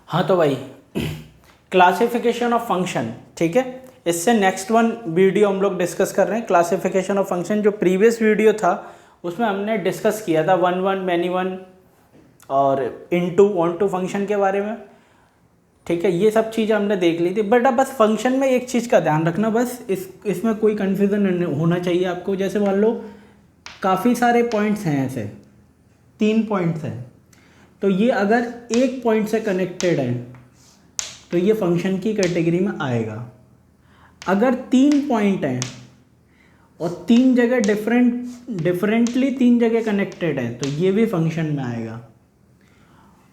हाँ तो भाई क्लासिफिकेशन ऑफ फंक्शन, ठीक है, इससे नेक्स्ट वन वीडियो हम लोग डिस्कस कर रहे हैं क्लासिफिकेशन ऑफ फंक्शन। जो प्रीवियस वीडियो था उसमें हमने डिस्कस किया था वन वन, मैनी वन और इनटू, ऑन टू फंक्शन के बारे में, ठीक है। ये सब चीज़ें हमने देख ली थी। बट अब बस फंक्शन में एक चीज़ का ध्यान रखना, बस इसमें कोई कन्फ्यूज़न होना चाहिए आपको। जैसे मान लो काफ़ी सारे पॉइंट्स हैं, ऐसे 3 पॉइंट्स हैं, तो ये अगर एक पॉइंट से कनेक्टेड है तो ये फंक्शन की कैटेगरी में आएगा। अगर 3 पॉइंट हैं और 3 जगह डिफरेंटली 3 जगह कनेक्टेड है तो ये भी फंक्शन में आएगा।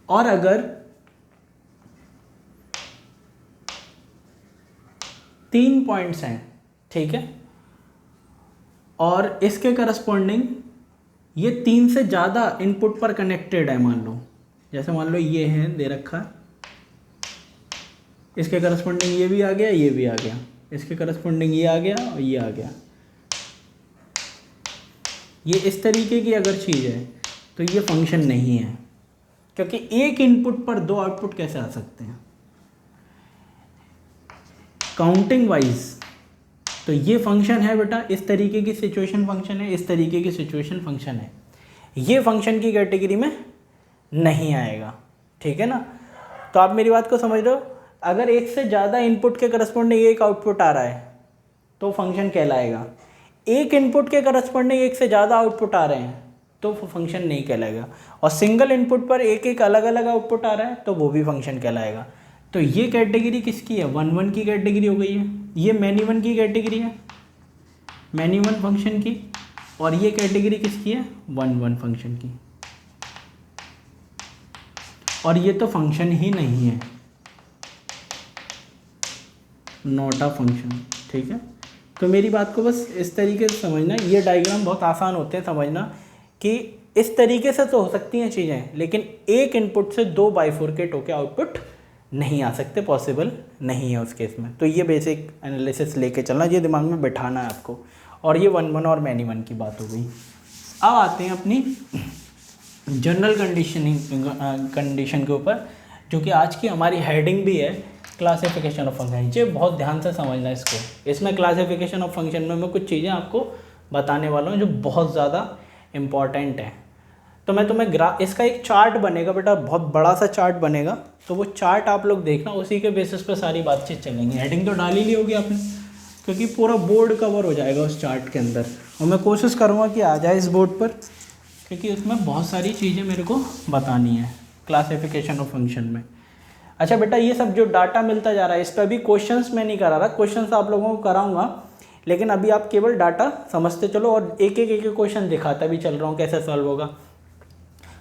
और अगर 3 पॉइंट्स हैं, ठीक है, और इसके करस्पॉन्डिंग ये 3 से ज़्यादा इनपुट पर कनेक्टेड है, मान लो, जैसे मान लो ये है दे रखा है, इसके करस्पॉन्डिंग ये भी आ गया, ये भी आ गया, इसके करस्पॉन्डिंग ये आ गया और ये आ गया, ये इस तरीके की अगर चीज़ है तो ये फंक्शन नहीं है, क्योंकि एक इनपुट पर 2 आउटपुट कैसे आ सकते हैं काउंटिंग वाइज। तो ये फंक्शन है बेटा, इस तरीके की सिचुएशन फंक्शन है, इस तरीके की सिचुएशन फंक्शन है, ये फंक्शन की कैटेगरी में नहीं आएगा, ठीक है ना। तो आप मेरी बात को समझ रहे हो। अगर एक से ज़्यादा इनपुट के करस्पॉन्डिंग एक आउटपुट आ रहा है तो फंक्शन कहलाएगा। एक इनपुट के करस्पॉन्डिंग एक से ज़्यादा आउटपुट आ रहे हैं तो फंक्शन नहीं कहलाएगा। और सिंगल इनपुट पर एक एक अलग अलग आउटपुट आ रहा है तो वो भी फंक्शन कहलाएगा। तो ये कैटेगरी किसकी है? 1 1 की कैटेगरी हो गई है। ये मैनी वन की कैटेगरी है, मैनी वन फंक्शन की। और ये कैटेगरी किसकी है? 1 1 फंक्शन की। और ये तो फंक्शन ही नहीं है, नॉट अ फंक्शन, ठीक है। तो मेरी बात को बस इस तरीके से समझना। ये डायग्राम बहुत आसान होते हैं समझना कि इस तरीके से तो हो सकती हैं चीज़ें, लेकिन एक इनपुट से 2 बाइफोरकेट होकर आउटपुट नहीं आ सकते, पॉसिबल नहीं है उस केस में। तो ये बेसिक एनालिसिस लेके चलना, ये दिमाग में बैठाना है आपको। और ये 1 1 और मैनी वन की बात हो गई। अब आते हैं अपनी जनरल कंडीशन के ऊपर, जो कि आज की हमारी हेडिंग भी है, क्लासिफिकेशन ऑफ फंक्शन। ये बहुत ध्यान से समझना इसको। इसमें क्लासिफिकेशन ऑफ फंक्शन में मैं कुछ चीज़ें आपको बताने वाला हूँ जो बहुत ज़्यादा इम्पॉर्टेंट है। तो मैं तुम्हें इसका एक चार्ट बनेगा बेटा, बहुत बड़ा सा चार्ट बनेगा, तो वो चार्ट आप लोग देखना, उसी के बेसिस पे सारी बातचीत चलेंगी। हेडिंग तो डाल ही ली होगी आपने, क्योंकि पूरा बोर्ड कवर हो जाएगा उस चार्ट के अंदर। और मैं कोशिश करूँगा कि आ जाए इस बोर्ड पर, क्योंकि उसमें बहुत सारी चीज़ें मेरे को बतानी है क्लासिफिकेशन ऑफ फंक्शन में। अच्छा बेटा, ये सब जो डाटा मिलता जा रहा है, इस पर भी क्वेश्चंस मैं नहीं करा रहा, क्वेश्चंस आप लोगों को कराऊंगा, लेकिन अभी आप केवल डाटा समझते चलो और एक एक क्वेश्चन दिखाता भी चल रहा हूँ कैसे सॉल्व होगा।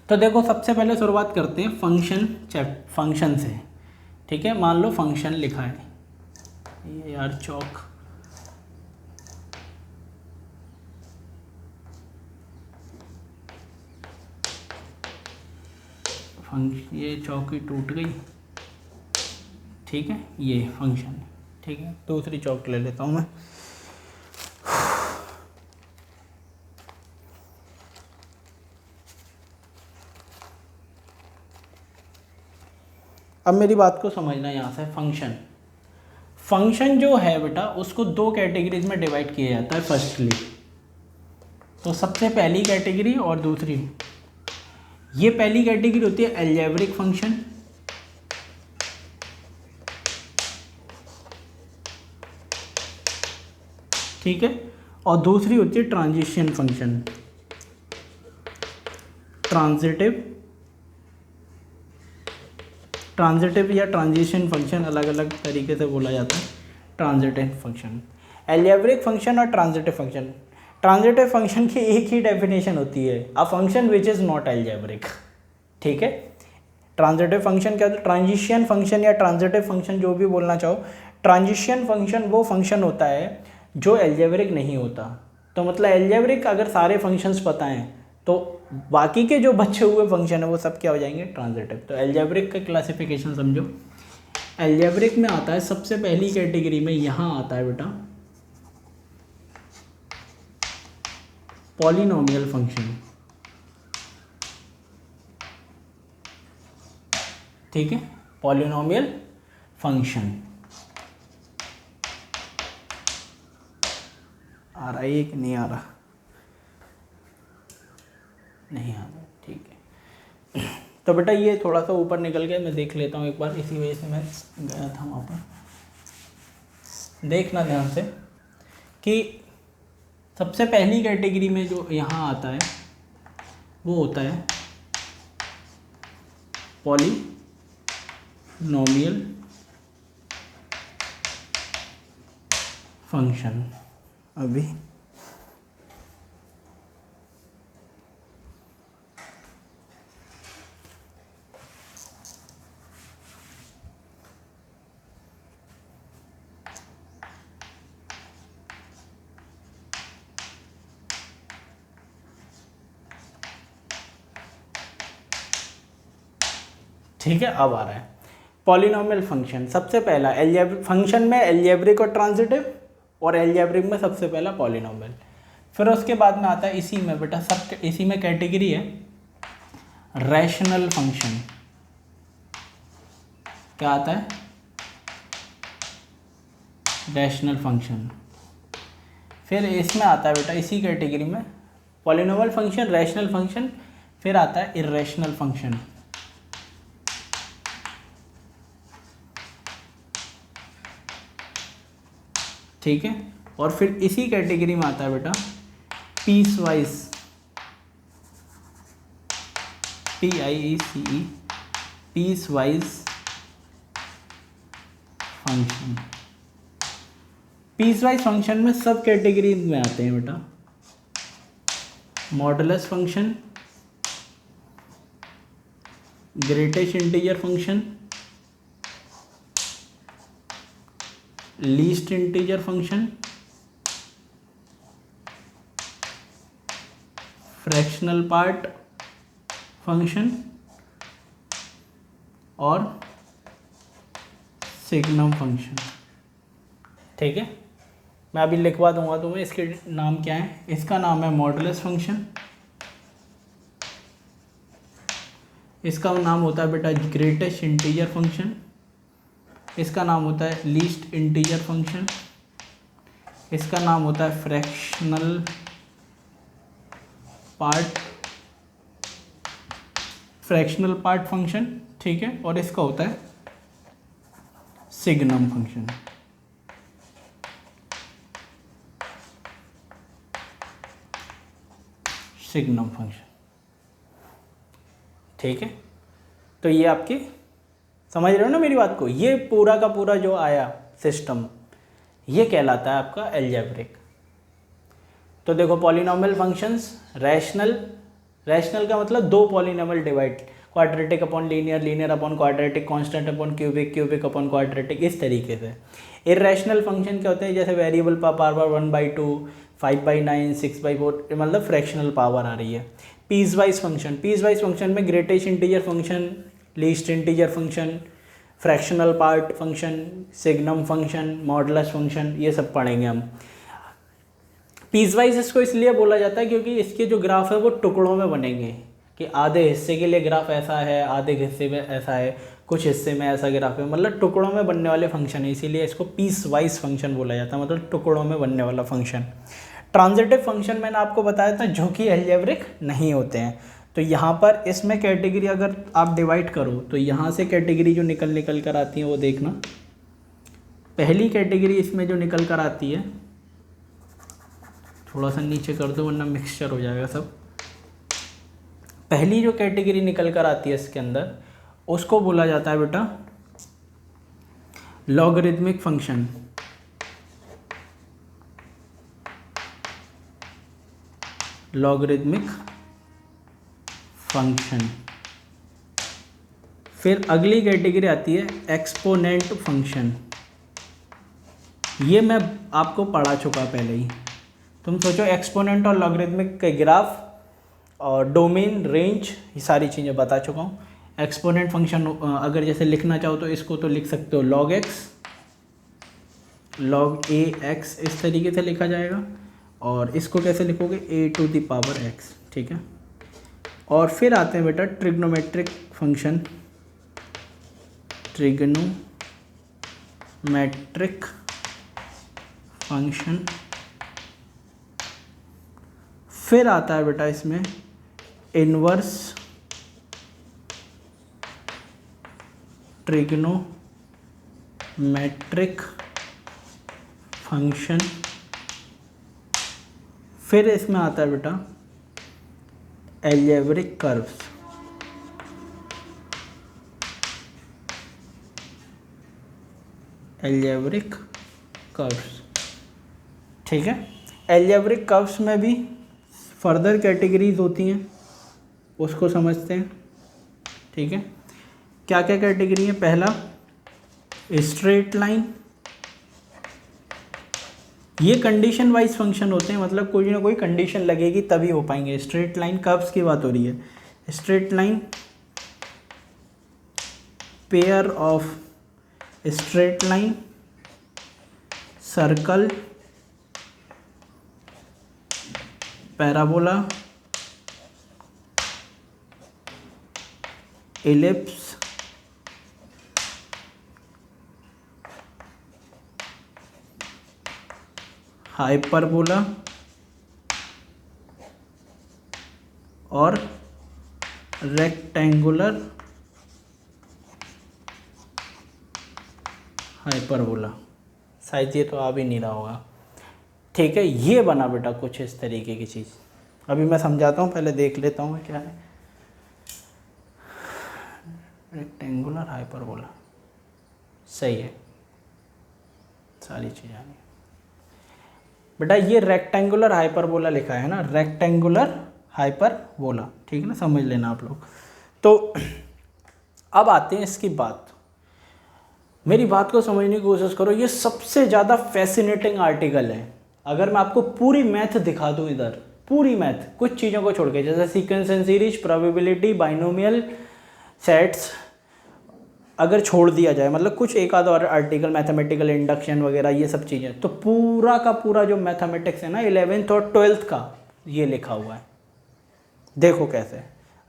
तो देखो, सबसे पहले शुरुआत करते हैं फंक्शन से, ठीक है। मान लो फंक्शन लिखा है, ये यार चौक, ये चौकी टूट गई, ठीक है, ये फंक्शन, ठीक है। दूसरी चौक ले लेता हूँ मैं। अब मेरी बात को समझना यहाँ से। फंक्शन जो है बेटा, उसको 2 कैटेगरीज में डिवाइड किया जाता है। फर्स्टली तो सबसे पहली कैटेगरी और दूसरी, ये पहली कैटेगरी होती है अलजेब्रिक फंक्शन, ठीक है, और दूसरी होती है ट्रांजिशन फंक्शन, ट्रांजिटिव या ट्रांजिशन फंक्शन, अलग अलग तरीके से बोला जाता है। ट्रांजिटिव फंक्शन, अलजेब्रिक फंक्शन और ट्रांजिटिव फंक्शन। ट्रांजिटिव फंक्शन की एक ही डेफिनेशन होती है, a function which is not algebraic, ठीक है। ट्रांजिटिव फंक्शन क्या होता है? ट्रांजिशन फंक्शन या ट्रांजिटिव फंक्शन, जो भी बोलना चाहो। ट्रांजिशन फंक्शन वो फंक्शन होता है जो अलजेब्रिक नहीं होता। तो मतलब अलजेब्रिक अगर सारे फंक्शंस पता हैं तो बाकी के जो बचे हुए फंक्शन है वो सब क्या हो जाएंगे? ट्रांजिटिव। तो अलजेब्रिक का क्लासिफिकेशन समझो। अलजेब्रिक में आता है सबसे पहली कैटेगरी में, यहाँ आता है बेटा पॉलिनोमियल फंक्शन, ठीक है। Polynomial function. आ रहा है कि नहीं आ रहा? नहीं आ रहा, ठीक है। तो बेटा ये थोड़ा सा ऊपर निकल गया, मैं देख लेता हूँ एक बार, इसी वजह से मैं गया था वहाँ पर। देखना ध्यान से कि सबसे पहली कैटेगरी में जो यहाँ आता है वो होता है पॉलिनोमियल फंक्शन। अभी ठीक है, अब आ रहा है पॉलिनोमियल फंक्शन। सबसे पहला फंक्शन में एल्जेब्रिक और ट्रांजिटिव, और एल्जेब्रिक में सबसे पहला पॉलिनोमियल। फिर उसके बाद में आता है इसी में बेटा सब इसी में कैटेगरी है रैशनल फंक्शन। क्या आता है? Rational function. फिर इसमें आता है बेटा इसी कैटेगरी में पॉलिनोमियल फंक्शन, रैशनल फंक्शन, फिर आता है इर्रेशनल फंक्शन। ठीक है, और फिर इसी कैटेगरी में आता है बेटा piecewise, PIECE, piecewise function. Piecewise function में सब कैटेगरी में आते हैं बेटा modulus function, greatest integer function, least integer function, fractional part function और सिग्नम फंक्शन। ठीक है, मैं अभी लिखवा दूंगा तुम्हें इसके नाम क्या है। इसका नाम है मॉडुलस फंक्शन, इसका नाम होता है बेटा ग्रेटेस्ट इंटीजर फंक्शन, इसका नाम होता है लीस्ट इंटीजर फंक्शन, इसका नाम होता है फ्रैक्शनल पार्ट फंक्शन। ठीक है, और इसका होता है सिग्नम फंक्शन। Signum function. ठीक है, तो ये आपकी समझ रहे हो ना मेरी बात को? ये पूरा का पूरा जो आया सिस्टम ये कहलाता है आपका एल्जेब्रिक। तो देखो पॉलिनोमियल फंक्शंस, रैशनल का मतलब दो polynomial divide, quadratic upon linear, linear upon quadratic, constant upon cubic, cubic upon quadratic, इस तरीके से। इर्रेशनल फंक्शन क्या होते हैं? जैसे वेरिएबल पावर 1/2, 5/9, 6/4, मतलब फ्रैक्शनल पावर आ रही है। पीस वाइज फंक्शन में greatest integer function, least integer function, fractional part function, signum function, modulus function, ये सब पढ़ेंगे हम। पीस वाइज इसको इसलिए बोला जाता है क्योंकि इसके जो ग्राफ है वो टुकड़ों में बनेंगे, कि आधे हिस्से के लिए ग्राफ ऐसा है, आधे हिस्से में ऐसा है, कुछ हिस्से में ऐसा ग्राफ है, मतलब टुकड़ों में बनने वाले फंक्शन है, इसीलिए इसको पीस वाइज फंक्शन बोला जाता है, मतलब टुकड़ों में बनने वाला फंक्शन। ट्रांजिटिव फंक्शन मैंने आपको बताया था जो कि एल्जेब्रिक नहीं होते हैं। तो यहाँ पर इसमें कैटेगरी अगर आप डिवाइड करो तो यहाँ से कैटेगरी जो निकल कर आती है वो देखना। पहली कैटेगरी इसमें जो निकल कर आती है, थोड़ा सा नीचे कर दो वरना मिक्सचर हो जाएगा सब। पहली जो कैटेगरी निकल कर आती है इसके अंदर, उसको बोला जाता है बेटा लॉगरिथमिक फंक्शन। Logarithmic function. फिर अगली कैटेगरी आती है एक्सपोनेंट फंक्शन। ये मैं आपको पढ़ा चुका पहले ही। तुम सोचो एक्सपोनेंट और लॉगरिथमिक के ग्राफ और डोमेन, रेंज, ये सारी चीज़ें बता चुका हूँ। एक्सपोनेंट फंक्शन अगर जैसे लिखना चाहो तो इसको तो लिख सकते हो log x, log ax, इस तरीके से लिखा जाएगा। और इसको कैसे लिखोगे? a⁴x। ठीक है, और फिर आते हैं बेटा ट्रिग्नोमेट्रिक फंक्शन। Trigonometric function. फिर आता है बेटा इसमें इनवर्स ट्रिग्नोमेट्रिक फंक्शन। फिर इसमें आता है बेटा एल्जेब्रिक कर्व्स। एल्जेब्रिक कर्व्स, ठीक है। एल्जेब्रिक कर्व्स में भी फर्दर कैटेगरीज होती हैं, उसको समझते हैं, ठीक है। क्या क्या कैटेगरी है? पहला स्ट्रेट लाइन, ये कंडीशन वाइज फंक्शन होते हैं, मतलब कोई ना कोई कंडीशन लगेगी तभी हो पाएंगे। स्ट्रेट लाइन कर्व्स की बात हो रही है। Straight line, pair of straight line, circle, parabola, ellipse, hyperbola और रेक्टेंगुलर हाइपरबोला। शायद ये तो आ भी नहीं रहा होगा, ठीक है। ये बना बेटा कुछ इस तरीके की चीज़। अभी मैं समझाता हूँ, पहले देख लेता हूँ क्या है। रेक्टेंगुलर हाइपरबोला, सही है, सारी चीज़ें आनी बेटा। ये रेक्टेंगुलर हाइपरबोला लिखा है ना, रेक्टेंगुलर हाइपरबोला, ठीक है ना, समझ लेना आप लोग। तो अब आते हैं इसकी बात, मेरी बात को समझने की कोशिश करो। ये सबसे ज़्यादा फैसिनेटिंग आर्टिकल है। अगर मैं आपको पूरी मैथ दिखा दूँ इधर, पूरी मैथ, कुछ चीज़ों को छोड़ के, जैसे sequence and series, probability, binomial sets अगर छोड़ दिया जाए, मतलब कुछ एक आधा और आर्टिकल, मैथमेटिकल इंडक्शन वगैरह, ये सब चीज़ें, तो पूरा का पूरा जो मैथमेटिक्स है ना 11th और 12th का, ये लिखा हुआ है। देखो कैसे,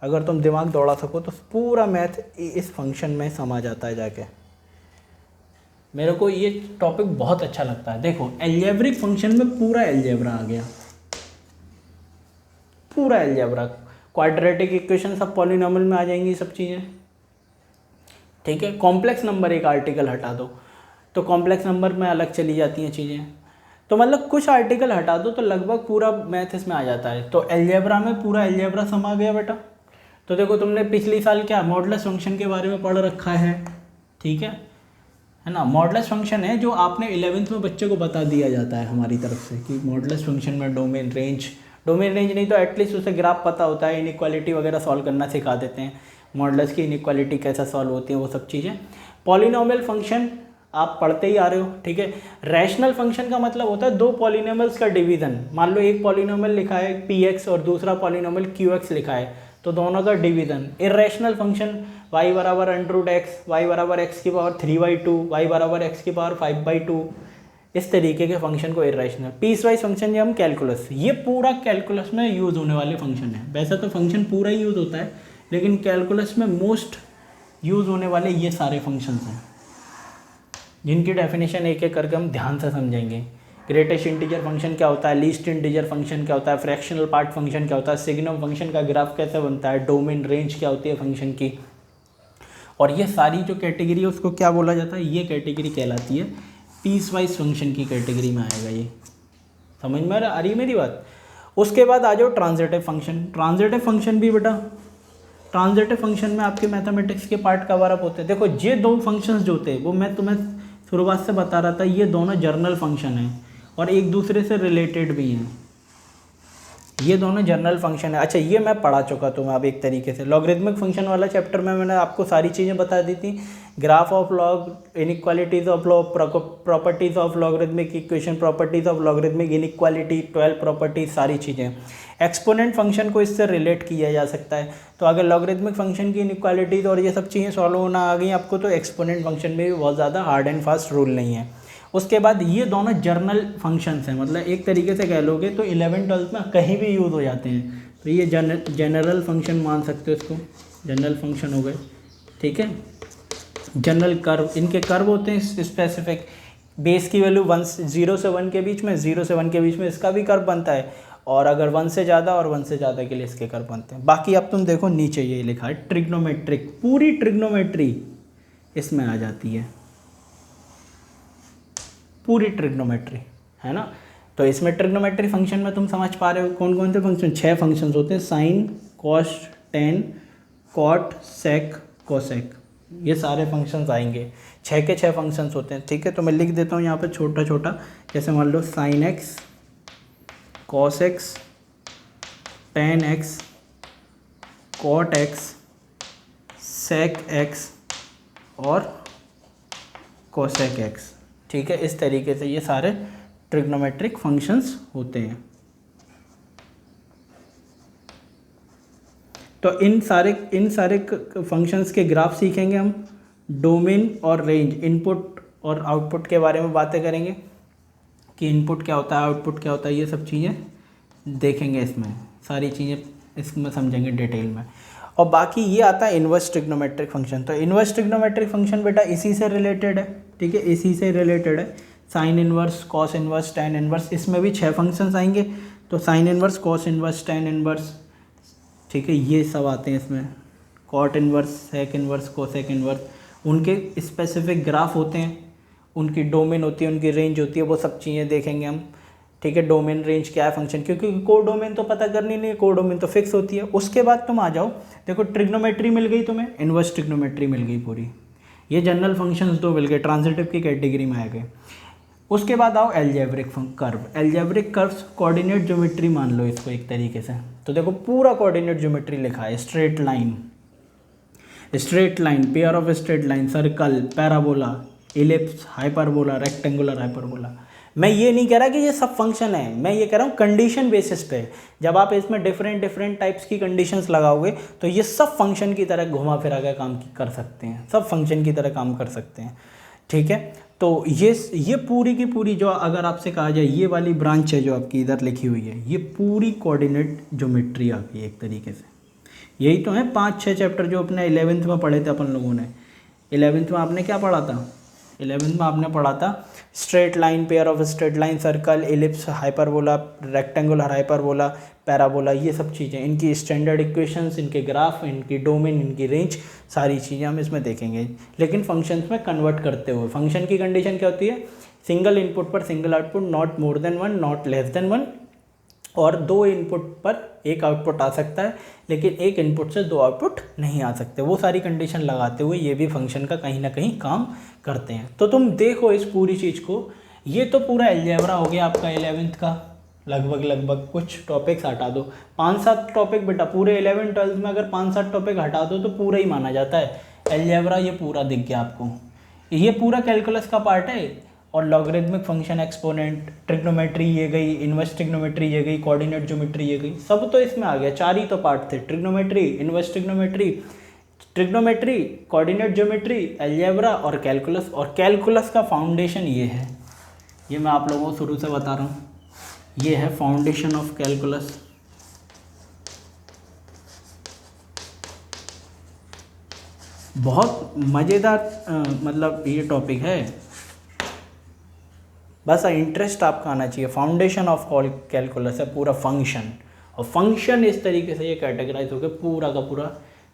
अगर तुम दिमाग दौड़ा सको तो पूरा मैथ इस फंक्शन में समा जाता है जाके। मेरे को ये टॉपिक बहुत अच्छा लगता है। देखो एल्जेब्रिक फंक्शन में पूरा एल्जेब्रा आ गया, पूरा एल्जेब्रा, क्वाड्रेटिक इक्वेशन सब पॉलिनॉमियल में आ जाएंगी सब चीज़ें, ठीक है। कॉम्प्लेक्स नंबर एक आर्टिकल हटा दो तो कॉम्प्लेक्स नंबर में अलग चली जाती हैं चीज़ें, तो मतलब कुछ आर्टिकल हटा दो तो लगभग पूरा मैथ इसमें आ जाता है। तो एल्जेब्रा में पूरा एल्जेब्रा समा गया बेटा। तो देखो तुमने पिछली साल क्या मॉडुलस फंक्शन के बारे में पढ़ रखा है, ठीक है ना। मॉडुलस फंक्शन है जो आपने 11th में बच्चे को बता दिया जाता है हमारी तरफ से कि मॉडुलस फंक्शन में डोमेन रेंज नहीं तो एटलीस्ट उसे ग्राफ पता होता है, इनइक्वालिटी वगैरह सॉल्व करना सिखा देते हैं, मॉडुलस की इनइक्वालिटी कैसा सॉल्व होती है, वो सब चीज़ें। पॉलिनॉमियल फंक्शन आप पढ़ते ही आ रहे हो, ठीक है। रैशनल फंक्शन का मतलब होता है दो पॉलिनॉमियल्स का डिवीज़न। मान लो एक पॉलिनॉमियल लिखा है px और दूसरा पॉलिनॉमियल qx लिखा है, तो दोनों का डिवीज़न। इर्रेशनल फंक्शन y बराबर √x, y बराबर x की पावर 3/2, y बराबर x की पावर 5/2, इस तरीके के फंक्शन को इर्रेशनल। पीस वाइज फंक्शन या हम कैलकुलस, ये पूरा कैलकुलस में यूज़ होने वाले फंक्शन है। वैसे तो फंक्शन पूरा ही यूज़ होता है, लेकिन कैलकुलस में मोस्ट यूज़ होने वाले ये सारे फंक्शंस हैं, जिनकी डेफिनेशन एक एक करके हम ध्यान से समझेंगे। ग्रेटेस्ट इंटीजर फंक्शन क्या होता है, लीस्ट इंटीजर फंक्शन क्या होता है, फ्रैक्शनल पार्ट फंक्शन क्या होता है, सिग्नम फंक्शन का ग्राफ कैसे बनता है, डोमेन रेंज क्या होती है फंक्शन की, और ये सारी जो कैटेगरी है उसको क्या बोला जाता है, ये कैटेगरी कहलाती है पीस वाइज फंक्शन की कैटेगरी में आएगा। ये समझ में आ रही है मेरी बात। उसके बाद आ जाओ ट्रांजिटिव फंक्शन। ट्रांजिटिव फंक्शन भी बेटा, ट्रांजिटिव फंक्शन में आपके मैथमेटिक्स के पार्ट कवर अप होते हैं। देखो ये दो फंक्शंस जो होते हैं वो मैं तुम्हें शुरुआत से बता रहा था, ये दोनों जर्नल फंक्शन हैं और एक दूसरे से रिलेटेड भी हैं, ये दोनों जर्नल फंक्शन है। अच्छा ये मैं पढ़ा चुका तुम्हें अब एक तरीके से। लॉगरिथमिक फंक्शन वाला चैप्टर में मैंने आपको सारी चीज़ें बता दी थी, graph of log, inequalities of log, properties of logarithmic equation, properties of logarithmic inequality, 12 properties, सारी चीज़ें। एक्सपोनेंट फंक्शन को इससे रिलेट किया जा सकता है, तो अगर लॉगरिथमिक फंक्शन की इनइक्वालिटीज और ये सब चीज़ें सॉल्व होना आ गई आपको, तो एक्सपोनेंट फंक्शन में भी बहुत ज़्यादा हार्ड एंड फास्ट रूल नहीं है। उसके बाद ये दोनों जर्नल फंक्शंस हैं, मतलब एक तरीके से कह लोगे तो 11th-12th में कहीं भी यूज़ हो जाते हैं, तो ये जनरल फंक्शन मान सकते हो इसको, जनरल फंक्शन हो गए, ठीक है। जनरल कर्व, इनके कर्व होते हैं स्पेसिफिक, बेस की वैल्यू 0 से 1 के बीच में, 0 से 1 के बीच में इसका भी कर्व बनता है, और अगर 1 से ज़्यादा और 1 से ज़्यादा के लिए इसके कर्व बनते हैं। बाकी अब तुम देखो नीचे ये लिखा है ट्रिग्नोमेट्रिक, पूरी ट्रिग्नोमेट्री इसमें आ जाती है, पूरी ट्रिग्नोमेट्री, है ना। तो इसमें ट्रिग्नोमेट्री फंक्शन में तुम समझ पा रहे हो कौन कौन से फंक्शन, 6 फंक्शंस होते हैं, साइन, कॉस, टेन, कॉट, सेक, कोसेक, ये सारे फंक्शंस आएंगे, 6 के 6 फंक्शंस होते हैं, ठीक है। तो मैं लिख देता हूँ यहाँ पे छोटा छोटा, जैसे मान लो sine x, cos x, tan x, cot x, sec x और कोसेक एक्स, ठीक है। इस तरीके से ये सारे ट्रिग्नोमेट्रिक फंक्शंस होते हैं। तो इन सारे फंक्शंस के ग्राफ सीखेंगे हम, डोमेन और रेंज, इनपुट और आउटपुट के बारे में बातें करेंगे कि इनपुट क्या होता है, आउटपुट क्या होता है, ये सब चीज़ें देखेंगे, इसमें सारी चीज़ें इसमें समझेंगे डिटेल में। और बाकी ये आता है इन्वर्स ट्रिग्नोमेट्रिक फंक्शन। तो इन्वर्स ट्रिग्नोमेट्रिक फंक्शन बेटा इसी से रिलेटेड है, ठीक है, इसी से रिलेटेड है। Sine inverse, cos inverse, tan inverse, इसमें भी 6 फंक्शंस आएंगे। तो sine inverse, cos inverse, tan inverse, ठीक है, ये सब आते हैं इसमें। Cot inverse, sec inverse, cosec inverse, उनके स्पेसिफिक ग्राफ होते हैं, उनकी डोमेन होती है, उनकी रेंज होती है, वो सब चीज़ें देखेंगे हम, ठीक है। डोमेन, रेंज क्या है फंक्शन, क्योंकि को डोमेन तो पता करनी नहीं है, को डोमेन तो फिक्स होती है। उसके बाद तुम आ जाओ, देखो ट्रिग्नोमेट्री मिल गई तुम्हें, इन्वर्स ट्रिग्नोमेट्री मिल गई पूरी, ये जनरल फंक्शंस 2 मिल गए, ट्रांजिटिव की कैटेगरी में आ गए। उसके बाद आओ algebraic curve. Algebraic curves coordinate geometry मान लो इसको एक तरीके से। तो देखो पूरा कोऑर्डिनेट ज्योमेट्री लिखा है, straight line, pair of straight line, circle, parabola, ellipse, hyperbola, rectangular hyperbola. मैं ये नहीं कह रहा कि ये सब फंक्शन है, मैं ये कह रहा हूँ कंडीशन बेसिस पे, जब आप इसमें डिफरेंट टाइप्स की कंडीशंस लगाओगे तो ये सब फंक्शन की तरह घुमा फिरा कर काम कर सकते हैं, सब फंक्शन की तरह काम कर सकते हैं, ठीक है। तो ये पूरी की पूरी, जो अगर आपसे कहा जाए ये वाली ब्रांच है जो आपकी इधर लिखी हुई है, ये पूरी कोऑर्डिनेट ज्योमेट्री आ गई एक तरीके से। यही तो है 5-6 चैप्टर जो अपने 11th में पढ़े थे अपन लोगों ने। 11th में आपने क्या पढ़ा था, 11th में आपने पढ़ा था straight line, pair of straight line, circle, ellipse, hyperbola, rectangular hyperbola, parabola, ये सब चीज़ें, इनकी स्टैंडर्ड इक्वेशंस, इनके ग्राफ, इनकी डोमेन, इनकी रेंज, सारी चीज़ें हम इसमें देखेंगे। लेकिन फंक्शंस में कन्वर्ट करते हुए, फंक्शन की कंडीशन क्या होती है, सिंगल इनपुट पर single output, not more than 1, not less than 1, और 2 इनपुट पर 1 आउटपुट आ सकता है, लेकिन 1 इनपुट से 2 आउटपुट नहीं आ सकते। वो सारी कंडीशन लगाते हुए ये भी फंक्शन का कहीं ना कहीं काम करते हैं। तो तुम देखो इस पूरी चीज़ को, ये तो पूरा अलजेब्रा हो गया आपका 11th का, लगभग कुछ टॉपिक्स हटा दो, 5-7 टॉपिक बेटा पूरे 11-12 में, अगर 5-7 टॉपिक हटा दो तो पूरा ही माना जाता है अलजेब्रा, ये पूरा दिख गया आपको, ये पूरा कैलकुलस का पार्ट है। और लॉगरिथमिक फंक्शन, एक्सपोनेंट, ट्रिग्नोमेट्री ये गई, इन्वर्स ट्रिग्नोमेट्री ये गई, कोऑर्डिनेट ज्योमेट्री ये गई, सब तो इसमें आ गया। 4 ही तो पार्ट थे, trigonometry, inverse trigonometry, coordinate geometry, algebra और कैलकुलस। और कैलकुलस का फाउंडेशन ये है, ये मैं आप लोगों को शुरू से बता रहा हूँ, ये है फाउंडेशन ऑफ कैलकुलस। बहुत मज़ेदार मतलब ये टॉपिक है, बस इंटरेस्ट आपका आना चाहिए। फाउंडेशन ऑफ कैलकुलस है पूरा फंक्शन, और फंक्शन इस तरीके से ये कैटेगराइज होकर पूरा का पूरा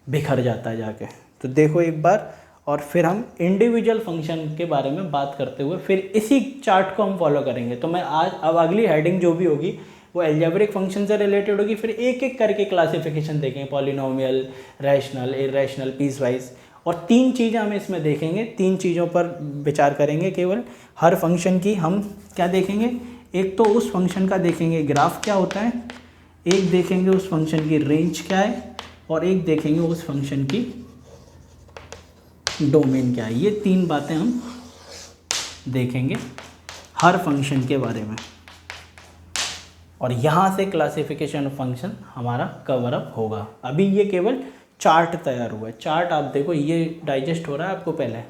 बिखर जाता है जाके। तो देखो एक बार, और फिर हम इंडिविजुअल फंक्शन के बारे में बात करते हुए फिर इसी चार्ट को हम फॉलो करेंगे। तो मैं आज अब अगली हेडिंग जो भी होगी वो अलजेब्रिक फंक्शन से रिलेटेड होगी, फिर एक एक करके क्लासिफिकेशन देखेंगे, polynomial, rational, irrational, piecewise, और 3 चीज़ें हम इसमें देखेंगे, 3 चीज़ों पर विचार करेंगे केवल। हर फंक्शन की हम क्या देखेंगे, एक तो उस फंक्शन का देखेंगे ग्राफ क्या होता है, एक देखेंगे उस फंक्शन की रेंज क्या है, और एक देखेंगे उस फंक्शन की डोमेन क्या है। ये 3 बातें हम देखेंगे हर फंक्शन के बारे में, और यहाँ से क्लासिफिकेशन ऑफ फंक्शन हमारा कवर अप होगा। अभी ये केवल चार्ट तैयार हुआ है, चार्ट आप देखो ये डाइजेस्ट हो रहा है आपको पहले।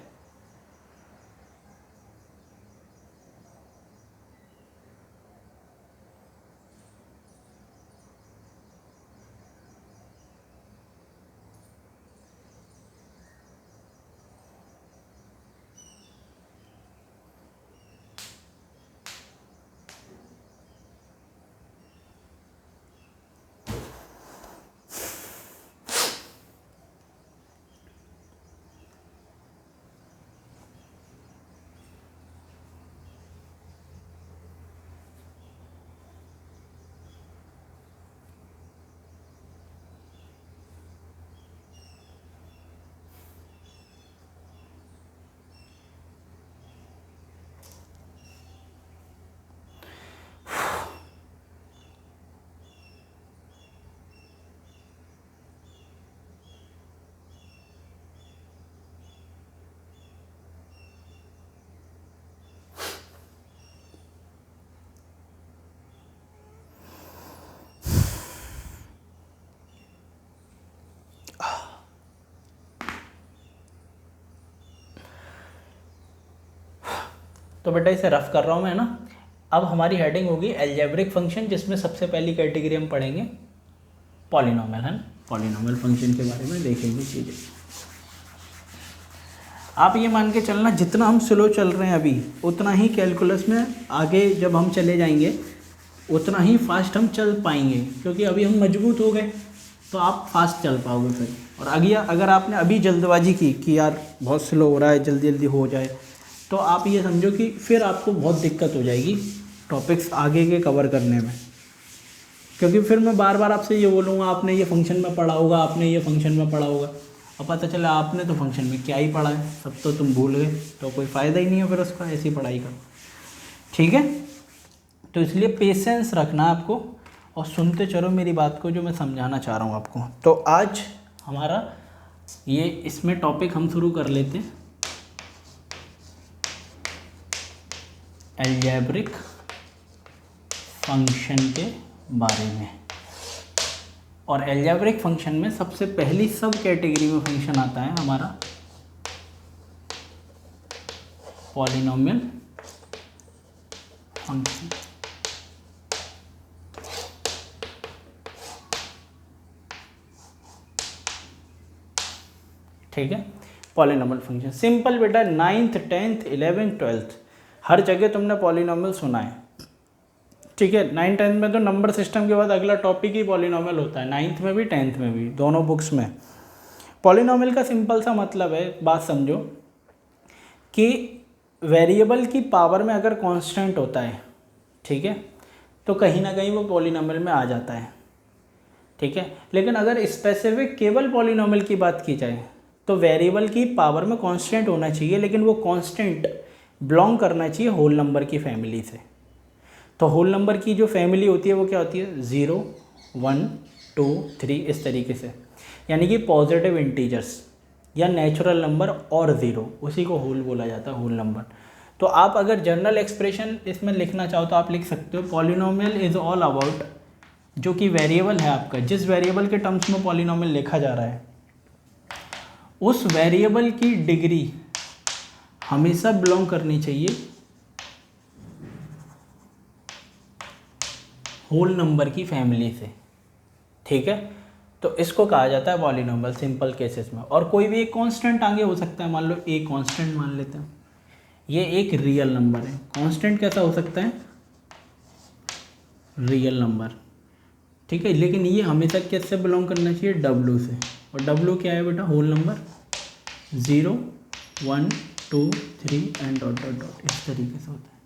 तो बेटा इसे रफ कर रहा हूँ मैं ना। अब हमारी हेडिंग होगी एल्जेब्रिक फंक्शन, जिसमें सबसे पहली कैटेगरी हम पढ़ेंगे पॉलिनोमियल, है ना। पॉलिनोमियल फंक्शन के बारे में देखेंगे चीज़ें। आप ये मान के चलना जितना हम स्लो चल रहे हैं अभी, उतना ही कैलकुलस में आगे जब हम चले जाएंगे उतना ही फास्ट हम चल पाएंगे, क्योंकि अभी हम मजबूत हो गए तो आप फास्ट चल पाओगे फिर। और अगर आपने अभी जल्दबाजी की कि यार बहुत स्लो हो रहा है, जल्दी जल्दी हो जाए, तो आप ये समझो कि फिर आपको बहुत दिक्कत हो जाएगी टॉपिक्स आगे के कवर करने में। क्योंकि फिर मैं बार बार आपसे ये बोलूँगा आपने ये फंक्शन में पढ़ा होगा, आपने ये फंक्शन में पढ़ा होगा, अब पता चला आपने तो फंक्शन में क्या ही पढ़ा है, सब तो तुम भूल गए, तो कोई फ़ायदा ही नहीं है फिर उसका ऐसी पढ़ाई का। ठीक है, तो इसलिए पेशेंस रखना आपको और सुनते चलो मेरी बात को जो मैं समझाना चाह रहा हूँ आपको। तो आज हमारा ये इसमें टॉपिक हम शुरू कर लेते हैं अलजेब्रिक फंक्शन के बारे में। और अलजेब्रिक फंक्शन में सबसे पहली सब कैटेगरी में फंक्शन आता है हमारा पॉलिनोमियल फंक्शन। ठीक है, पॉलिनोमियल फंक्शन सिंपल बेटा, 9th 10th 11th 12th हर जगह तुमने पॉलिनोमियल सुना है। ठीक है, 9th 10th में तो नंबर सिस्टम के बाद अगला टॉपिक ही पॉलिनोमियल होता है, 9th में भी 10th में भी, दोनों बुक्स में। पॉलिनोमियल का सिंपल सा मतलब है, बात समझो कि वेरिएबल की पावर में अगर कांस्टेंट होता है, ठीक है, तो कहीं ना कहीं वो पॉलिनोमियल में आ जाता है। ठीक है, लेकिन अगर स्पेसिफिक केवल पॉलिनोमियल की बात की जाए तो वेरिएबल की पावर में कांस्टेंट होना चाहिए, लेकिन वो कांस्टेंट बिलोंग करना चाहिए होल नंबर की फैमिली से। तो होल नंबर की जो फैमिली होती है वो क्या होती है, 0 1 2 3 इस तरीके से, यानी कि पॉजिटिव इंटीजर्स या नेचुरल नंबर और 0, उसी को होल बोला जाता है, होल नंबर। तो आप अगर जनरल एक्सप्रेशन इसमें लिखना चाहो तो आप लिख सकते हो पॉलिनोमियल इज़ ऑल अबाउट, जो कि वेरिएबल है आपका, जिस वेरिएबल के टर्म्स में पॉलिनोमियल लिखा जा रहा है उस वेरिएबल की डिग्री हमेशा बिलोंग करनी चाहिए होल नंबर की फैमिली से। ठीक है, तो इसको कहा जाता है पॉलिनोमियल सिंपल केसेस में। और कोई भी एक कांस्टेंट आगे हो सकता है, मान लो ए कांस्टेंट मान लेते हैं, ये एक रियल नंबर है। कांस्टेंट कैसा हो सकता है, रियल नंबर। ठीक है, लेकिन ये हमेशा किससे बिलोंग करना चाहिए, डब्ल्यू से। और डब्ल्यू क्या है बेटा, whole number, 0 1 2 3 and dot dot dot इस तरीके से होता है।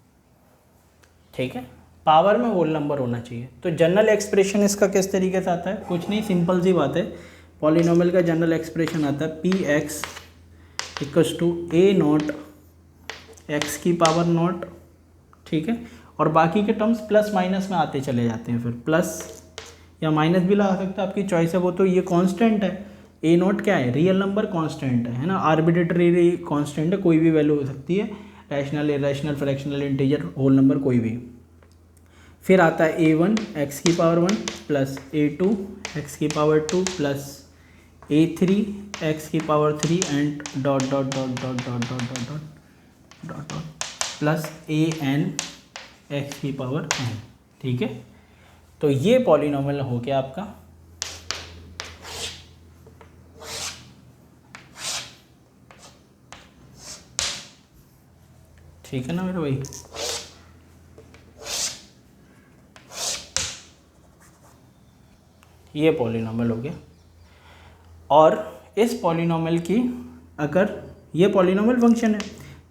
ठीक है, पावर में होल नंबर होना चाहिए। तो जनरल एक्सप्रेशन इसका किस तरीके से आता है, कुछ नहीं, सिंपल सी बात है। पॉलिनोमियल का जनरल एक्सप्रेशन आता है P X equals to A naught X की पावर नॉट। ठीक है, और बाकी के टर्म्स प्लस माइनस में आते चले जाते हैं, फिर प्लस या माइनस भी लगा सकते हैं, आपकी चॉइस है वो। तो ये कांस्टेंट है, ए नॉट क्या है, रियल नंबर कांस्टेंट है ना, आर्बिट्रेरी कांस्टेंट है, कोई भी वैल्यू हो सकती है, rational irrational fractional integer whole number कोई भी। फिर आता है a1 एक्स की पावर 1 प्लस a2 एक्स की पावर 2 प्लस a3 एक्स की power 3 and dot dot dot dot dot dot dot dot dot dot plus an X की power n। ठीक है, तो ये पॉलिनोमियल हो गया आपका। ठीक है ना मेरे भाई, ये पॉलिनोमियल हो गया। और इस पॉलिनोमियल की, अगर ये पॉलिनोमियल फंक्शन है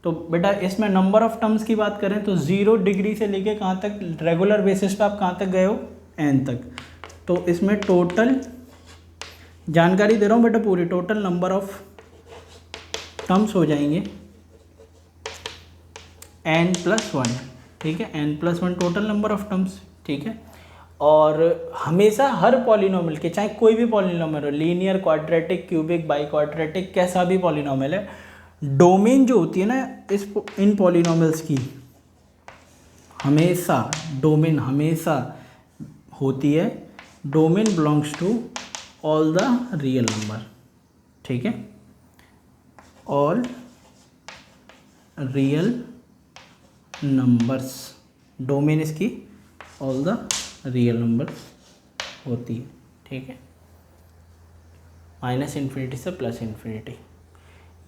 तो बेटा इसमें नंबर ऑफ टर्म्स की बात करें तो 0 डिग्री से लेके कहाँ तक, रेगुलर बेसिस पे आप कहाँ तक गए हो, n तक। तो इसमें टोटल जानकारी दे रहा हूँ बेटा, पूरी टोटल नंबर ऑफ टर्म्स हो जाएंगे n+1। ठीक है, n+1 total number of terms. ठीक है, और हमेशा हर पॉलिनोमियल के, चाहे कोई भी पॉलिनोमियल हो, linear, quadratic, cubic, by quadratic, कैसा भी पॉलिनोमियल है, डोमेन जो होती है ना इन पॉलिनोमियल्स की, हमेशा डोमेन हमेशा होती है, domain belongs to all the real number. ठीक है, ऑल रियल नंबर्स, डोमेन इसकी ऑल द रियल नंबर्स होती है, ठीक है, -∞ से +∞।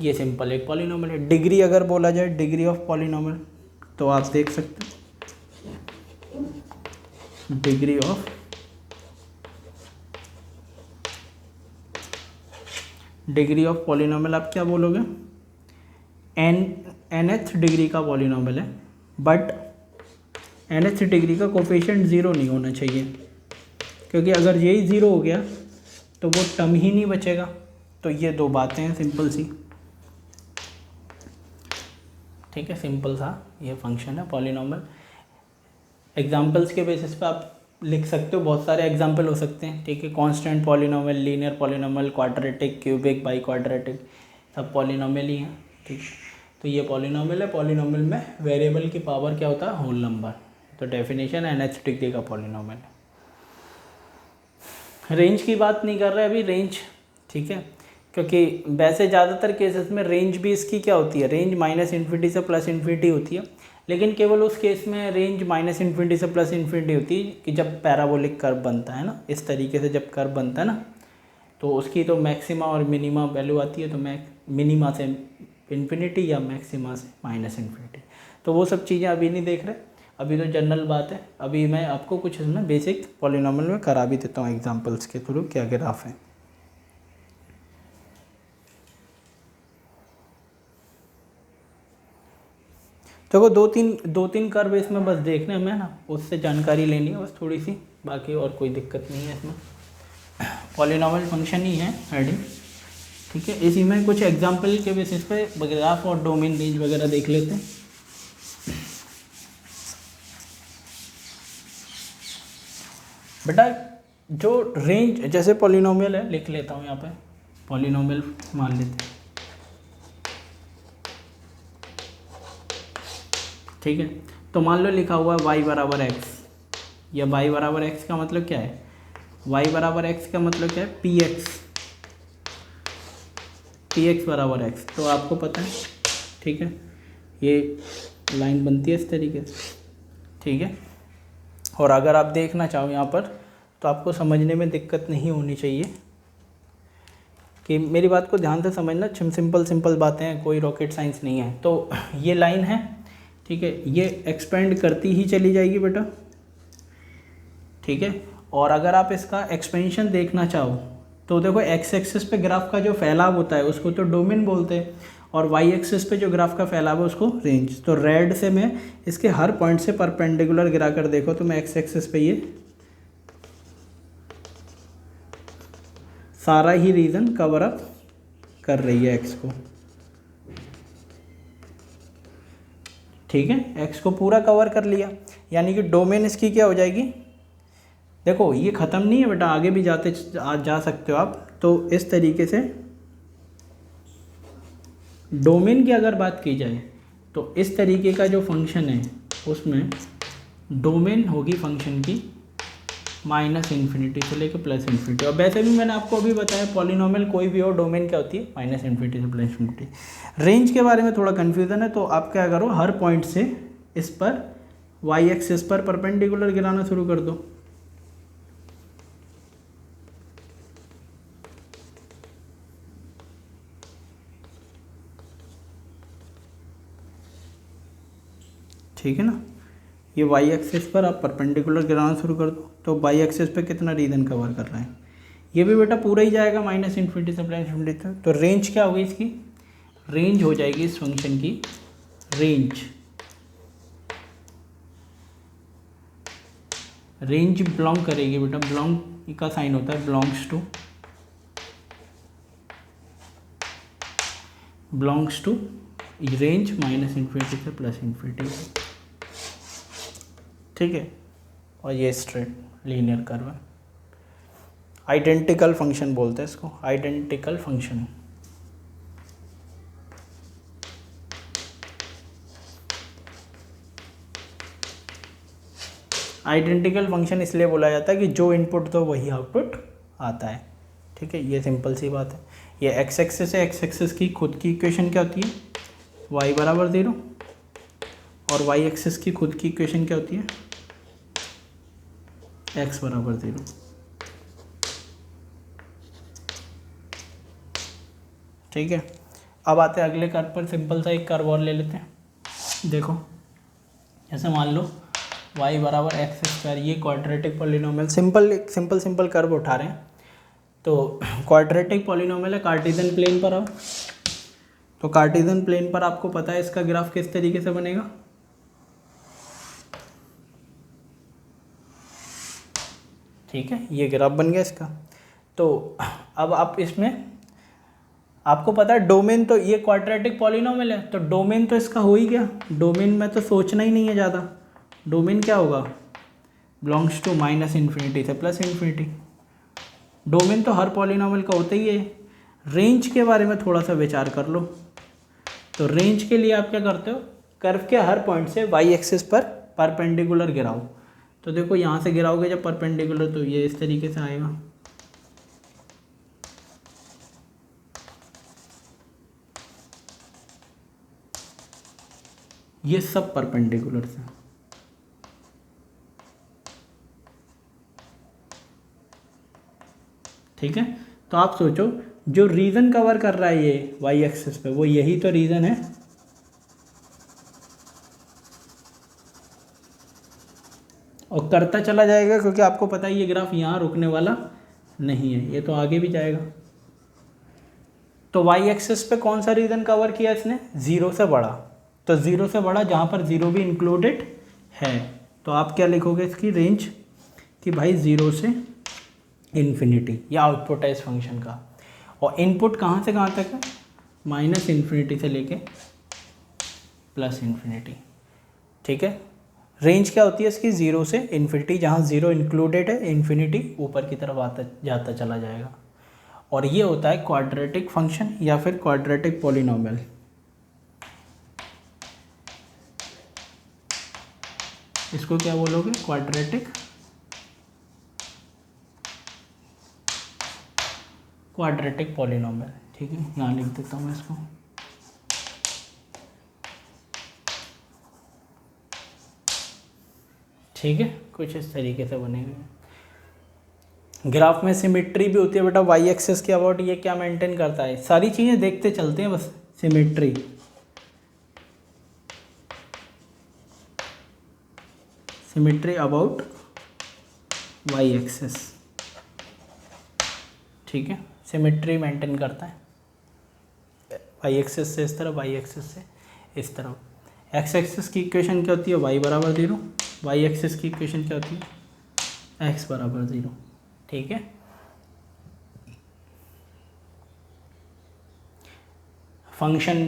ये सिंपल एक पॉलिनोमियल है। डिग्री अगर बोला जाए, डिग्री ऑफ पॉलिनोमियल, तो आप देख सकते हैं डिग्री ऑफ पॉलिनोमियल आप क्या बोलोगे, nth डिग्री का पॉलिनोमियल है, बट nth डिग्री का कोफिशिएंट 0 नहीं होना चाहिए, क्योंकि अगर यही 0 हो गया तो वो टर्म ही नहीं बचेगा। तो ये दो बातें हैं सिंपल सी, ठीक है, सिंपल सा ये फंक्शन है पॉलिनोमियल। एग्जाम्पल्स के बेसिस पे आप लिख सकते हो, बहुत सारे एग्जाम्पल हो सकते हैं, ठीक है, constant polynomial, linear polynomial, quadratic, cubic, by quadratic, सब पॉलिनोमियल ही हैं, ठीक। तो ये पॉलिनोमियल है। पॉलिनोमियल में वेरिएबल की पावर क्या होता है, होल नंबर। तो डेफिनेशन nth डिग्री का पॉलिनोमियल है। रेंज की बात नहीं कर रहे अभी, रेंज, ठीक है, क्योंकि वैसे ज़्यादातर केसेस में रेंज भी इसकी क्या होती है, रेंज -∞ से +∞ होती है, लेकिन केवल उस केस में रेंज -∞ से +∞ होती है कि जब पैराबोलिक कर्व बनता है ना, इस तरीके से जब कर्व बनता है ना, तो उसकी तो मैक्सिमा और मिनिमा वैल्यू आती है, तो मिनिमा से इन्फिनिटी या मैक्सिमा से -∞। तो वो सब चीज़ें अभी नहीं देख रहे, अभी तो जनरल बात है। अभी मैं आपको कुछ इसमें बेसिक पॉलिनोमियल में करा भी देता हूँ एग्जांपल्स के थ्रू, क्या ग्राफ है। देखो दो तीन कर्व इसमें बस देखने हमें ना, उससे जानकारी लेनी है बस थोड़ी सी, बाकी और कोई दिक्कत नहीं है इसमें। पॉलिनोमियल फंक्शन ही है हेडिंग, ठीक है। इसी में कुछ एग्जांपल के बेसिस पे ग्राफ और डोमेन रेंज वगैरह देख लेते हैं। बेटा जो रेंज, जैसे पॉलिनोमियल है, लिख लेता हूँ यहाँ पे, पॉलिनोमियल मान लेते हैं, ठीक है। तो मान लो लिखा हुआ है y बराबर x, या y बराबर x का मतलब क्या है, y बराबर x का मतलब क्या है, px बराबर x। तो आपको पता है, ठीक है, ये लाइन बनती है इस तरीके से, ठीक है। और अगर आप देखना चाहो यहाँ पर, तो आपको समझने में दिक्कत नहीं होनी चाहिए, कि मेरी बात को ध्यान से समझना, सिंपल बातें हैं, कोई रॉकेट साइंस नहीं है। तो ये लाइन है, ठीक है, ये एक्सपेंड करती ही चली जाएगी बेटा, ठीक है। और अगर आप इसका एक्सपेंशन देखना चाहो, तो देखो एक्स एक्सिस पे ग्राफ का जो फैलाव होता है उसको तो डोमेन बोलते हैं, और वाई एक्सिस पे जो ग्राफ का फैलाव है उसको रेंज। तो रेड से मैं इसके हर पॉइंट से परपेंडिकुलर गिरा कर देखो, तो मैं एक्स एक्सिस पे ये सारा ही रीजन कवर अप कर रही है एक्स को, ठीक है, एक्स को पूरा कवर कर लिया, यानी कि डोमेन इसकी क्या हो जाएगी। देखो ये ख़त्म नहीं है बेटा, आगे भी जा सकते हो आप। तो इस तरीके से डोमेन की अगर बात की जाए, तो इस तरीके का जो फंक्शन है उसमें डोमेन होगी फंक्शन की -∞ से लेकर +∞। और वैसे भी मैंने आपको अभी बताया, पॉलिनोमियल कोई भी हो, डोमेन क्या होती है, -∞ से +∞। रेंज के बारे में थोड़ा कन्फ्यूज़न है, तो आप क्या करो, हर पॉइंट से इस पर वाई एक्सिस पर परपेंडिकुलर गिराना शुरू कर दो, ठीक है ना। ये वाई एक्सिस पर आप परपेंडिकुलर गिराना शुरू कर दो, तो वाई एक्सिस पे कितना रीजन कवर कर रहे हैं, ये भी बेटा पूरा ही जाएगा -∞ से +∞ तक। तो रेंज क्या होगी इसकी, रेंज हो जाएगी इस फंक्शन की, रेंज बिलोंग करेगी बेटा, बिलोंग का साइन होता है बिलोंग्स टू रेंज -∞ से +∞, ठीक है। और ये स्ट्रेट लीनियर कर्व है, आइडेंटिकल फंक्शन बोलते हैं इसको, आइडेंटिकल फंक्शन। आइडेंटिकल फंक्शन इसलिए बोला जाता है कि जो इनपुट दो वही आउटपुट आता है, ठीक है, ये सिंपल सी बात है। ये एक्स एक्सिस है, एक्स एक्सिस की खुद की इक्वेशन क्या होती है, y बराबर 0 और वाई एक्सिस की खुद की इक्वेशन क्या होती है, x बराबर 0। ठीक है, अब आते हैं अगले कर्व पर। सिंपल सा एक कर्व और ले लेते हैं। देखो जैसे मान लो y बराबर एक्स स्क्वायर, ये क्वाड्रेटिक पॉलिनोमियल, सिंपल कर्व उठा रहे हैं। तो क्वाड्रेटिक पॉलिनोमियल है, कार्टेशियन प्लेन पर आओ। तो कार्टेशियन प्लेन पर आपको पता है इसका ग्राफ किस तरीके से बनेगा। ठीक है, ये ग्राफ बन गया इसका। तो अब आप इसमें, आपको पता है डोमेन, तो ये क्वाड्रेटिक पॉलिनोमियल है तो डोमेन तो इसका हो ही गया। डोमेन में तो सोचना ही नहीं है ज़्यादा। डोमेन क्या होगा, बिलोंग्स टू माइनस इन्फिनिटी से प्लस इन्फिनिटी। डोमेन तो हर पॉलिनोमियल का होता ही है। रेंज के बारे में थोड़ा सा विचार कर लो। तो रेंज के लिए आप क्या करते हो, कर्व के हर पॉइंट से वाई एक्सिस पर परपेंडिकुलर गिराओ। तो देखो यहाँ से गिराओगे जब परपेंडिकुलर, तो ये इस तरीके से आएगा। ये सब परपेंडिकुलर से। ठीक है, तो आप सोचो जो रीजन कवर कर रहा है ये वाई एक्सिस पे, वो यही तो रीजन है। और करता चला जाएगा क्योंकि आपको पता है ये ग्राफ यहाँ रुकने वाला नहीं है, ये तो आगे भी जाएगा। तो वाई एक्सिस पे कौन सा रीजन कवर किया इसने, ज़ीरो से बड़ा। तो ज़ीरो से बड़ा जहाँ पर ज़ीरो भी इंक्लूडेड है। तो आप क्या लिखोगे इसकी रेंज, कि भाई ज़ीरो से इन्फिनिटी, ये आउटपुट है इस फंक्शन का। और इनपुट कहाँ से कहाँ तक है, माइनस इन्फिनिटी से लेके प्लस इन्फिनिटी। ठीक है, रेंज क्या होती है इसकी, ज़ीरो से इन्फिनिटी, जहाँ ज़ीरो इंक्लूडेड है, इन्फिनिटी ऊपर की तरफ आता जाता चला जाएगा। और ये होता है क्वाड्रेटिक फंक्शन या फिर क्वाड्रेटिक पॉलिनोमियल। इसको क्या बोलोगे, क्वाड्रेटिक पॉलिनोमियल। ठीक है, यहाँ लिख देता हूँ इसको। ठीक है, कुछ इस तरीके से बनेगा। ग्राफ में सिमेट्री भी होती है बेटा, वाई एक्सिस के अबाउट ये क्या मेंटेन करता है, सारी चीज़ें देखते चलते हैं बस। Symmetry, symmetry about Y axis. ठीक है, सिमेट्री मेंटेन करता है वाई एक्सिस से इस तरफ, वाई एक्सिस से इस तरफ। एक्स एक्सिस की इक्वेशन क्या होती है, वाई बराबर 0। वाई एक्सिस की इक्वेशन क्या होती है, एक्स बराबर 0। ठीक है, फंक्शन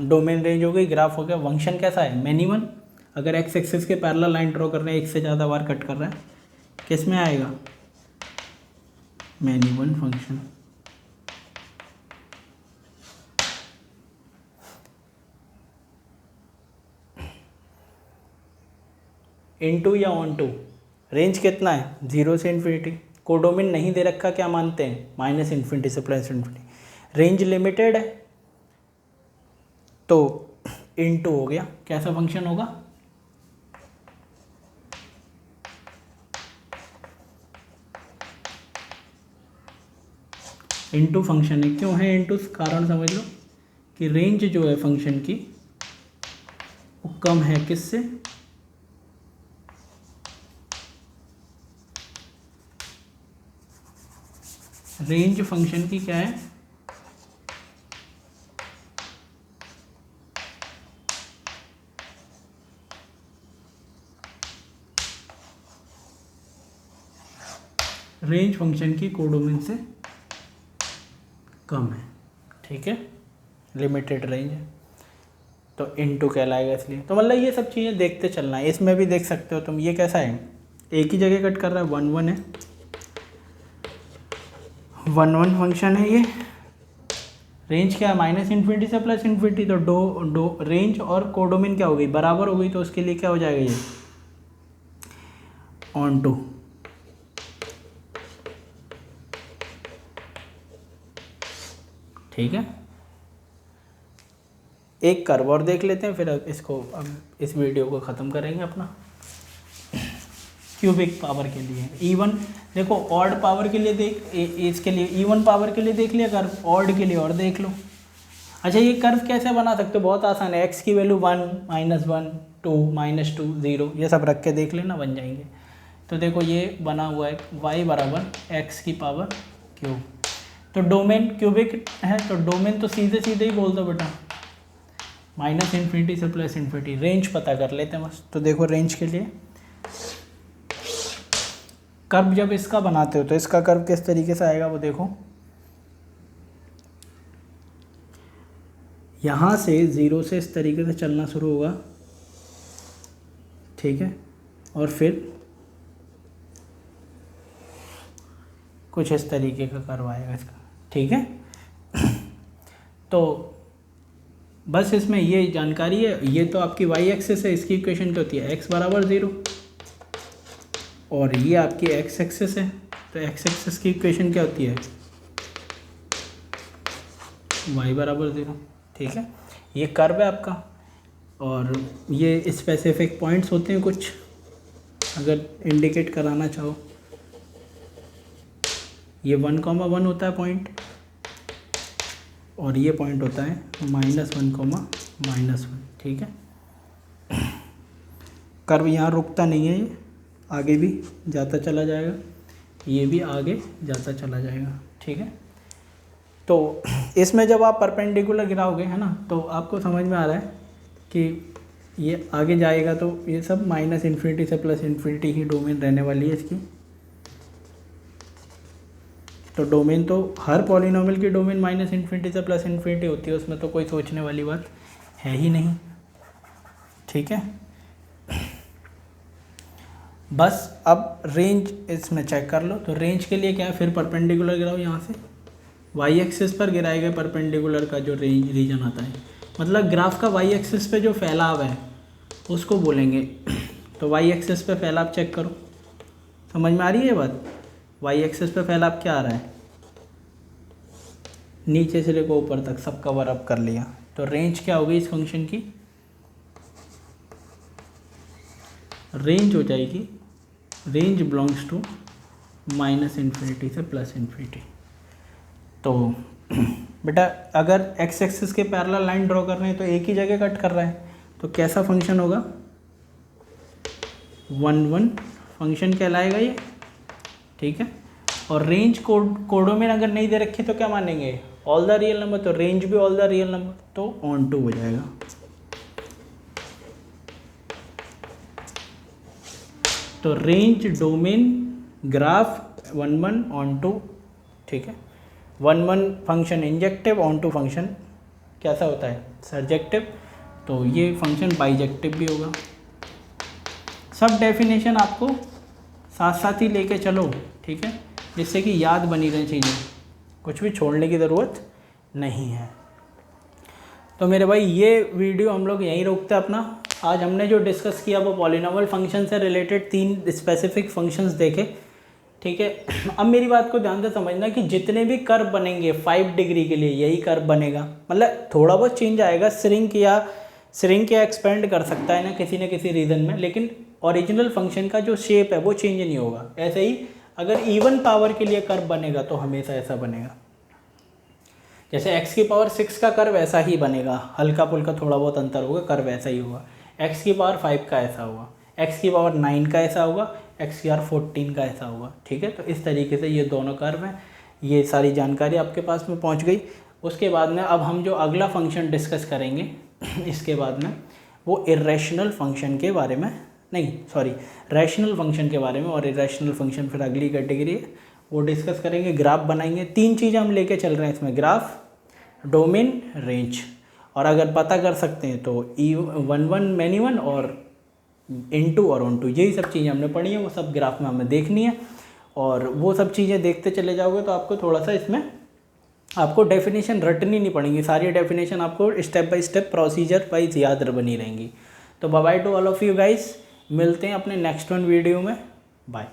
डोमेन रेंज हो गई, ग्राफ हो गया। फंक्शन कैसा है, मिनिमम। अगर एक्स एक्सिस के पैरेलल लाइन ड्रॉ कर रहे हैं, एक से ज़्यादा बार कट कर रहा है, किस में आएगा, मिनिमम फंक्शन। इनटू या ऑन टू, रेंज कितना है, 0 से इन्फिनिटी। कोडोमेन नहीं दे रखा, क्या मानते हैं, माइनस इन्फिनिटी से प्लस इन्फिनिटी। रेंज लिमिटेड है तो इनटू हो गया। कैसा फंक्शन होगा, इनटू फंक्शन है। क्यों है इनटू, कारण समझ लो कि रेंज जो है फंक्शन की वो कम है किससे, रेंज फंक्शन की क्या है, रेंज फंक्शन की कोडोमेन से कम है। ठीक है, लिमिटेड रेंज है तो इनटू कहलाएगा इसलिए। तो मतलब ये सब चीज़ें देखते चलना है। इसमें भी देख सकते हो तुम, ये कैसा है, एक ही जगह कट कर रहा है, 1 1 है, 1 1 फंक्शन है ये। रेंज क्या है, माइनस इन्फिनिटी से प्लस इन्फिनिटी। तो डो रेंज और कोडोमेन क्या हो गई, बराबर हो गई। तो उसके लिए क्या हो जाएगा, ये ऑन टू। ठीक है, एक कर्व और देख लेते हैं, फिर इसको अब इस वीडियो को ख़त्म करेंगे अपना। क्यूबिक पावर के लिए इवन देखो, ऑड पावर के लिए देख, इसके लिए इवन पावर के लिए देख लिया कर्व, ऑड के लिए और देख लो। अच्छा, ये कर्व कैसे बना सकते हो? बहुत आसान है। एक्स की वैल्यू 1, -1, 2, -2, 0 ये सब रख के देख लेना, बन जाएंगे। तो देखो ये बना हुआ है y बराबर एक्स की पावर क्यूब। तो डोमेन क्यूबिक है तो डोमेन तो सीधे सीधे ही बोल दो बेटा, -∞ से +∞। रेंज पता कर लेते हैं बस। तो देखो रेंज के लिए कर्व जब इसका बनाते हो तो इसका कर्व किस तरीके से आएगा वो देखो। यहाँ से 0 से इस तरीके से चलना शुरू होगा, ठीक है, और फिर कुछ इस तरीके का कर्व आएगा इसका, ठीक है। तो बस इसमें ये जानकारी है। ये तो आपकी y एक्सिस है, इसकी इक्वेशन क्या होती है? x बराबर 0, और ये आपकी x एक्सिस है, तो x एक्सिस की इक्वेशन क्या होती है? y बराबर 0, ठीक है। ये कर्व है आपका, और ये स्पेसिफिक पॉइंट्स होते हैं कुछ, अगर इंडिकेट कराना चाहो। ये 1,1 होता है पॉइंट, और ये पॉइंट होता है -1,-1, ठीक है। कर्व यहाँ रुकता नहीं है, ये आगे भी जाता चला जाएगा, ये भी आगे जाता चला जाएगा, ठीक है। तो इसमें जब आप परपेंडिकुलर गिराओगे, है ना, तो आपको समझ में आ रहा है कि ये आगे जाएगा, तो ये सब -∞ से +∞ ही डोमेन रहने वाली है इसकी। तो डोमेन तो हर पॉलिनोमियल की डोमेन -∞ से +∞ होती है, उसमें तो कोई सोचने वाली बात है ही नहीं, ठीक है। बस अब रेंज इसमें चेक कर लो। तो रेंज के लिए क्या है, फिर परपेंडिकुलर गिराओ, यहाँ से y एक्सिस पर गिराए गए परपेंडिकुलर का जो रेंज रीजन आता है, मतलब ग्राफ का y एक्सिस पे जो फैलाव है उसको बोलेंगे। तो y एक्सिस पे फैलाव चेक करो, समझ में आ रही है ये बात? y एक्सिस पे फैलाव क्या आ रहा है? नीचे से लेकर ऊपर तक सब कवर अप कर लिया। तो रेंज क्या होगी इस फंक्शन की? रेंज हो जाएगी, रेंज बिलोंग्स टू -∞ से +∞। तो बेटा अगर x एक्सिस के पैरेलल लाइन ड्रॉ कर रहे हैं तो एक ही जगह कट कर रहा है, तो कैसा फंक्शन होगा? 1, 1 फंक्शन कहलाएगा ये, ठीक है। और रेंज कोडों में अगर नहीं दे रखी तो क्या मानेंगे? ऑल द रियल नंबर, तो रेंज भी ऑल द रियल नंबर, तो ऑन टू हो जाएगा। तो range domain graph 1, 1 onto, ठीक है। 1, 1 function injective, onto function कैसा होता है? सर्जेक्टिव। तो ये फंक्शन बाइजेक्टिव भी होगा। सब डेफिनेशन आपको साथ साथ ही लेके चलो, ठीक है, जिससे कि याद बनी रहे चीज़ें, कुछ भी छोड़ने की ज़रूरत नहीं है। तो मेरे भाई ये वीडियो हम लोग यहीं रोकते हैं अपना। आज हमने जो डिस्कस किया वो पॉलिनोमियल फंक्शन से रिलेटेड 3 स्पेसिफिक फंक्शंस देखे, ठीक है। अब मेरी बात को ध्यान से समझना कि जितने भी कर्व बनेंगे 5 डिग्री के लिए यही कर्व बनेगा, मतलब थोड़ा बहुत चेंज आएगा, श्रिंक या एक्सपेंड कर सकता है ना किसी रीजन में, लेकिन ओरिजिनल फंक्शन का जो शेप है वो चेंज नहीं होगा। ऐसे ही अगर इवन पावर के लिए कर्व बनेगा तो हमेशा ऐसा बनेगा, जैसे x की पावर 6 का कर्व ऐसा ही बनेगा, हल्का फुल्का थोड़ा बहुत अंतर होगा, कर्व ऐसा ही होगा। x की पावर 5 का ऐसा होगा, x की पावर 9 का ऐसा होगा, x की पावर 14 का ऐसा होगा, ठीक है। तो इस तरीके से ये दोनों कर्व हैं। ये सारी जानकारी आपके पास में पहुंच गई। उसके बाद में अब हम जो अगला फंक्शन डिस्कस करेंगे इसके बाद में वो इर्रेशनल फंक्शन के बारे में, रैशनल फंक्शन के बारे में, और इर्रेशनल फंक्शन फिर अगली कैटेगरी है, वो डिस्कस करेंगे। ग्राफ बनाएंगे, 3 चीज़ें हम लेके चल रहे हैं इसमें, ग्राफ, डोमेन, रेंज। और अगर पता कर सकते हैं तो E1, 1 मैनी 1 और इनटू और ऑन टू, यही सब चीज़ें हमने पढ़ी हैं, वो सब ग्राफ में हमें देखनी है। और वो सब चीज़ें देखते चले जाओगे तो आपको थोड़ा सा इसमें आपको डेफिनेशन रटनी नहीं पड़ेंगी, सारी डेफिनेशन आपको step by step procedure wise याद बनी रहेंगी। तो by two all of you guys, मिलते हैं अपने नेक्स्ट वीडियो में, बाय।